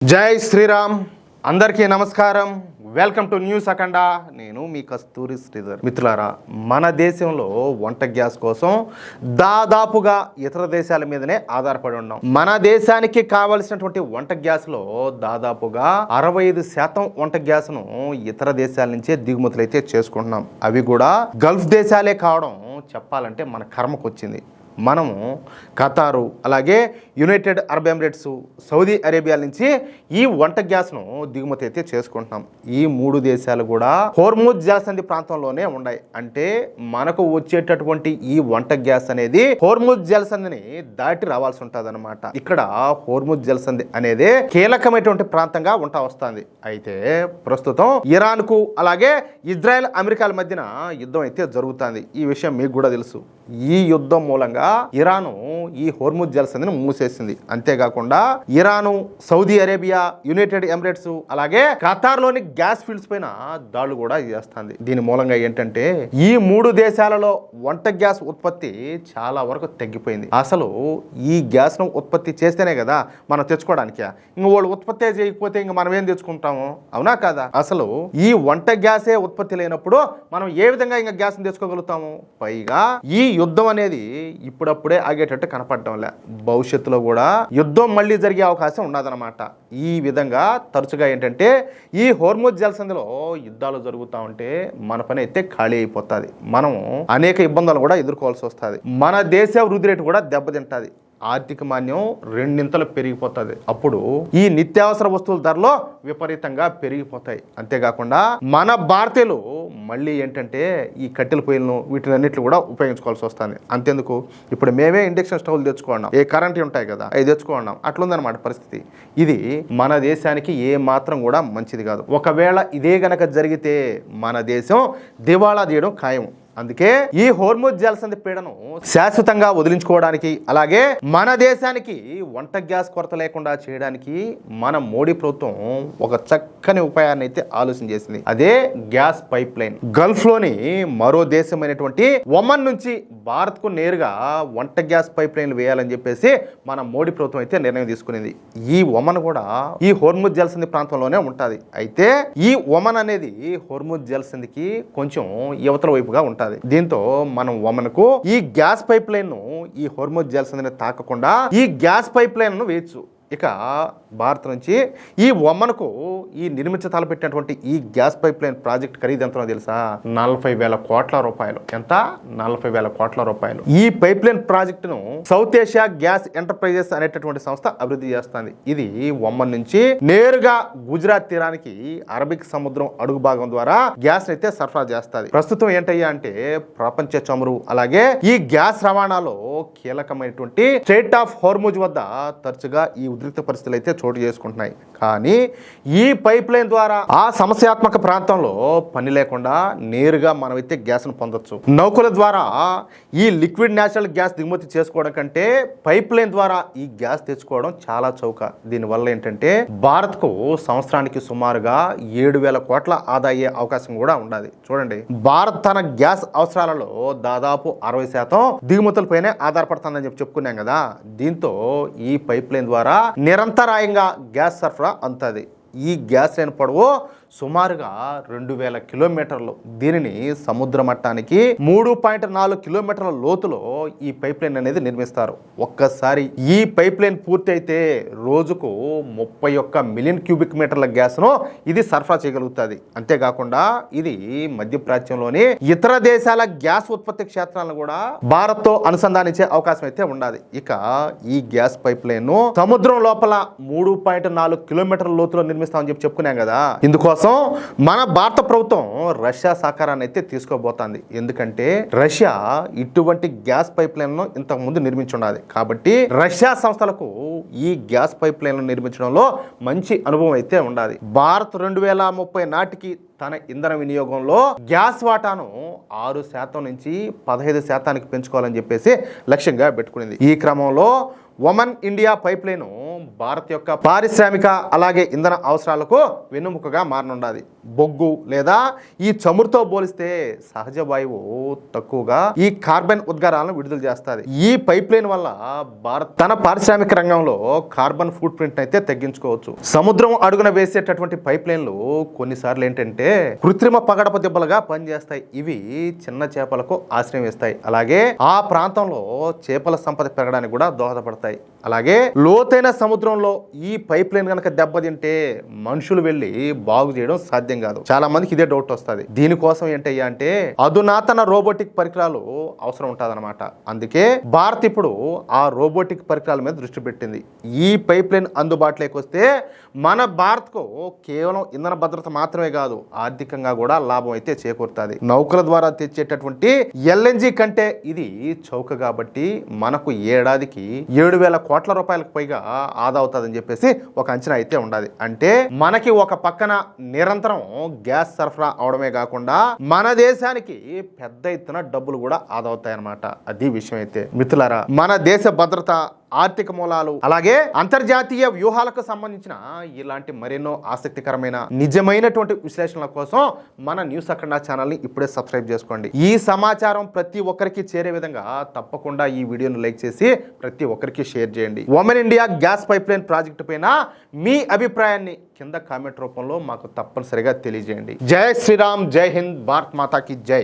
జై శ్రీరామ్. అందరికీ నమస్కారం. వెల్కమ్ టు న్యూస్ అఖండ. నేను మీ కస్తూరి శ్రీధర్. మిత్రులారా, మన దేశంలో వంట గ్యాస్ కోసం దాదాపుగా ఇతర దేశాల మీదనే ఆధారపడి ఉన్నాం. మన దేశానికి కావలసినటువంటి వంట గ్యాస్లో దాదాపుగా 65% వంట గ్యాస్ను ఇతర దేశాల నుంచే దిగుమతులు అయితే చేసుకుంటున్నాం. అవి కూడా గల్ఫ్ దేశాలే కావడం చెప్పాలంటే మన కర్మకు వచ్చింది. మనము ఖతారు, అలాగే United Arab Emirates, Saudi Arabia నుంచి ఈ వంట గ్యాస్ను దిగుమతి అయితే చేసుకుంటున్నాం. ఈ 3 దేశాలు కూడా హోర్ముజ్ జలసంధి ప్రాంతంలోనే ఉన్నాయి. అంటే మనకు వచ్చేటటువంటి ఈ వంట గ్యాస్ అనేది హోర్ముజ్ జలసంధిని దాటి రావాల్సి ఉంటుంది అనమాట. ఇక్కడ హోర్ముజ్ జలసంధి అనేది కీలకమైనటువంటి ప్రాంతంగా ఉంటా వస్తుంది. అయితే ప్రస్తుతం ఇరాన్ కు అలాగే ఇజ్రాయెల్ అమెరికాల మధ్యన యుద్ధం అయితే జరుగుతుంది. ఈ విషయం మీకు కూడా తెలుసు. ఈ యుద్ధం మూలంగా ఇరాను ఈ హోర్ముజ్ జలసంధిని మూసేసింది. అంతేకాకుండా Iran, Saudi Arabia, United Emirates అలాగే ఖతార్లోని గ్యాస్ ఫీల్డ్స్ పైన దాడులు కూడా చేస్తుంది. దీని మూలంగా ఏంటంటే ఈ 3 దేశాలలో వంట గ్యాస్ ఉత్పత్తి చాలా వరకు తగ్గిపోయింది. అసలు ఈ గ్యాస్ ను ఉత్పత్తి చేస్తేనే కదా మనం తెచ్చుకోవడానికి. ఇంక వాళ్ళు ఉత్పత్తి చేయకపోతే ఇంక మనం ఏం తెచ్చుకుంటాము? అవునా కదా? అసలు ఈ వంట గ్యాసే ఉత్పత్తి లేనప్పుడు మనం ఏ విధంగా ఇంకా గ్యాస్ తెచ్చుకోగలుగుతాము? పైగా ఈ యుద్ధం అనేది ఇప్పుడప్పుడే ఆగేటట్టు కనపడటం లే. భవిష్యత్తులో కూడా యుద్ధం మళ్ళీ జరిగే అవకాశం ఉన్నదన్నమాట. ఈ విధంగా తరచుగా ఏంటంటే ఈ హోర్ముజ్ జలసంధిలో యుద్ధాలు జరుగుతూ ఉంటే మన పని అయితే ఖాళీ అయిపోతుంది. మనం అనేక ఇబ్బందులు కూడా ఎదుర్కోవాల్సి వస్తుంది. మన దేశ వృద్ధి రేటు కూడా దెబ్బతింటుంది. ఆర్థిక మాన్యం 2 పెరిగిపోతుంది. అప్పుడు ఈ నిత్యావసర వస్తువుల ధరలు విపరీతంగా పెరిగిపోతాయి. అంతేకాకుండా మన భారతీయులు మళ్ళీ ఏంటంటే ఈ కట్టెల పొయ్యిలను వీటినన్నిట్లు కూడా ఉపయోగించుకోవాల్సి వస్తుంది. అంతేందుకు ఇప్పుడు మేమే ఇండక్షన్ స్టవ్లు తెచ్చుకున్నాం, ఏ కరెంట్ ఉంటాయి కదా అవి తెచ్చుకున్నాం. అట్లుందన్నమాట పరిస్థితి. ఇది మన దేశానికి ఏ మాత్రం కూడా మంచిది కాదు. ఒకవేళ ఇదే గనక జరిగితే మన దేశం దివాళా తీయడం ఖాయం. అందుకే ఈ హోర్ముజ్ జలసంధి పీడను శాశ్వతంగా వదిలించుకోవడానికి అలాగే మన దేశానికి వంట గ్యాస్ కొరత లేకుండా చేయడానికి మన మోడీ ప్రభుత్వం ఒక చక్కని ఉపాయాన్ని అయితే ఆలోచన చేసింది. అదే గ్యాస్ పైప్ లైన్. గల్ఫ్ లోని మరో దేశమైనటువంటి ఒమన్ నుంచి భారత్ కు నేరుగా వంట గ్యాస్ పైప్ లైన్లు వేయాలని చెప్పేసి మన మోడీ ప్రభుత్వం అయితే నిర్ణయం తీసుకునేది. ఈ ఒమన్ కూడా ఈ హోర్ముజ్ జలసంధి ప్రాంతంలోనే ఉంటుంది. అయితే ఈ ఒమన్ అనేది హోర్ముజ్ జలసంధికి కొంచెం యువతల వైపుగా ఉంటుంది. దీంతో మనం ఒమన్కు ఈ గ్యాస్ పైప్ లైన్ ను ఈ హోర్ముజ్ జలసంధిని తాకకుండా ఈ గ్యాస్ పైప్ లైన్ ను వేయచ్చు. ఇక భారత్ నుంచి ఈ ఒమన్కు ఈ నిర్మించతలపెట్టినటువంటి ఈ గ్యాస్ పైప్ లైన్ ప్రాజెక్ట్ ఖరీదు ఎంతో తెలుసా? 40,000 కోట్ల రూపాయలు. ఎంత? 40,000 కోట్ల రూపాయలు. ఈ పైప్ లైన్ ప్రాజెక్టును సౌత్ ఏషియా గ్యాస్ ఎంటర్ప్రైజెస్ అనేటటువంటి సంస్థ అభివృద్ధి చేస్తుంది. ఇది ఒమన్ నుంచి నేరుగా గుజరాత్ తీరానికి అరబిక్ సముద్రం అడుగు భాగం ద్వారా గ్యాస్ అయితే సరఫరా చేస్తుంది. ప్రస్తుతం ఏంటయ్యా అంటే ప్రపంచ చమురు అలాగే ఈ గ్యాస్ రవాణాలో కీలకమైనటువంటి స్ట్రెయిట్ ఆఫ్ హోర్ముజ్ వద్ద తరచుగా ఈ ఉద్రిక్త పరిస్థితులు అయితే చోటు చేసుకుంటున్నాయి. కానీ ఈ పైప్ లైన్ ద్వారా ఆ సమస్యాత్మక ప్రాంతంలో పని లేకుండా నేరుగా మనమైతే గ్యాస్ను పొందొచ్చు. నౌకల ద్వారా ఈ లిక్విడ్ న్యాచురల్ గ్యాస్ దిగుమతి చేసుకోవడం కంటే పైప్ లైన్ ద్వారా ఈ గ్యాస్ తెచ్చుకోవడం చాలా చౌక. దీనివల్ల ఏంటంటే భారత్కు సంవత్సరానికి సుమారుగా 7,000 కోట్ల ఆదా అయ్యే అవకాశం కూడా ఉండాలి. చూడండి, భారత్ తన గ్యాస్ అవసరాలలో దాదాపు 60% దిగుమతులపైనే ఆధారపడుతుందని చెప్పుకున్నాం కదా. దీంతో ఈ పైప్ లైన్ ద్వారా నిరంతరాయంగా గ్యాస్ సరఫరా అందుతుంది. ఈ గ్యాస్ లైన్ పొడవు సుమారుగా 2,000 కిలోమీటర్లు. దీనిని సముద్ర మట్టానికి 3.4 కిలోమీటర్ల లోతులో ఈ పైప్ లైన్ అనేది నిర్మిస్తారు. ఒక్కసారి ఈ పైప్ లైన్ పూర్తి అయితే రోజుకు 31 మిలియన్ క్యూబిక్ మీటర్ల గ్యాస్ను ఇది సరఫరా చేయగలుగుతుంది. అంతేకాకుండా ఇది మధ్యప్రాచ్యంలోని ఇతర దేశాల గ్యాస్ ఉత్పత్తి క్షేత్రాలను కూడా భారత్ తో అనుసంధానించే అవకాశం అయితే ఉండాలి. ఇక ఈ గ్యాస్ పైప్ లైన్ ను సముద్రం లోపల 3.4 కిలోమీటర్ల లోతులో నిర్మిస్తామని చెప్పుకున్నాం కదా. ఇందుకోసం మన భారత ప్రభుత్వం రష్యా సహకారాన్ని అయితే తీసుకోబోతోంది. ఎందుకంటే రష్యా ఇటువంటి గ్యాస్ పైప్ లైన్లను ఇంతకు ముందు నిర్మించున్నది. కాబట్టి రష్యా సంస్థలకు ఈ గ్యాస్ పైప్ లైన్లను నిర్మించడంలో మంచి అనుభవం అయితే ఉండాలి. భారత్ 2030 నాటికి తన ఇంధన వినియోగంలో గ్యాస్ వాటాను 6% నుంచి 15% పెంచుకోవాలని చెప్పేసి లక్ష్యంగా పెట్టుకునింది. ఈ క్రమంలో Oman India pipe line Bharat యొక్క పారిశ్రామిక అలాగే ఇంధన అవసరాలకు వెన్నుముకగా మారనుండాలి. బొగ్గు లేదా ఈ చమురుతో పోలిస్తే సహజ వాయువు తక్కువగా ఈ కార్బన్ ఉద్గారాలను విడుదల చేస్తుంది. ఈ పైప్ లైన్ వల్ల భారత్ తన పారిశ్రామిక రంగంలో కార్బన్ ఫుట్ ప్రింట్ అయితే తగ్గించుకోవచ్చు. సముద్రం అడుగున వేసేటటువంటి పైప్ లైన్లు కొన్నిసార్లు ఏంటంటే కృత్రిమ పగడప దెబ్బలుగా పనిచేస్తాయి. ఇవి చిన్న చేపలకు ఆశ్రయం ఇస్తాయి. అలాగే ఆ ప్రాంతంలో చేపల సంపద పెరగడానికి కూడా దోహదపడతాయి. అలాగే లోతైన సముద్రంలో ఈ పైప్ లైన్ కనుక దెబ్బతింటే మనుషులు వెళ్ళి బాగు చేయడం సాధ్యం కాదు. చాలా మందికి ఇదే డౌట్ వస్తుంది. దీనికోసం ఏంటయ్యా అంటే అధునాతన రోబోటిక్ పరికరాలు అవసరం ఉంటుందన్నమాట. అందుకే భారత్ ఇప్పుడు ఆ రోబోటిక్ పరికరాల మీద దృష్టి పెట్టింది. ఈ పైప్ లైన్ అందుబాటులోకి వస్తే మన భారత్కు కేవలం ఇంధన భద్రత మాత్రమే కాదు, ఆర్థికంగా కూడా లాభం అయితే చేకూరుతుంది. నౌకల ద్వారా తెచ్చేటటువంటి ఎల్ఎన్జి కంటే ఇది చౌక కాబట్టి మనకు ఏడాదికి 7,000 కోట్ల రూపాయలకు పైగా ఆదా అవుతుందని చెప్పేసి ఒక అంచనా అయితే ఉండాలి. అంటే మనకి ఒక పక్కన నిరంతరం గ్యాస్ సరఫరా అవడమే కాకుండా మన దేశానికి పెద్ద ఎత్తున డబ్బులు కూడా ఆదా అవుతాయన్నమాట. అది విషయం అయితే మిత్రులారా, మన దేశ భద్రత, ఆర్థిక మూలాలు అలాగే అంతర్జాతీయ వ్యూహాలకు సంబంధించిన ఇలాంటి మరెన్నో ఆసక్తికరమైన నిజమైనటువంటి విశ్లేషణల కోసం మన న్యూస్ అఖండ ఛానల్ని ఇప్పుడే సబ్స్క్రైబ్ చేసుకోండి. ఈ సమాచారం ప్రతి ఒక్కరికి చేరే విధంగా తప్పకుండా ఈ వీడియోను లైక్ చేసి ప్రతి ఒక్కరికి షేర్ చేయండి. Oman India gas pipe line project పైన మీ అభిప్రాయాన్ని కింద కామెంట్ రూపంలో మాకు తప్పనిసరిగా తెలియజేయండి. జై శ్రీరామ్, జై హింద్, భారత్ మాతాకి జై.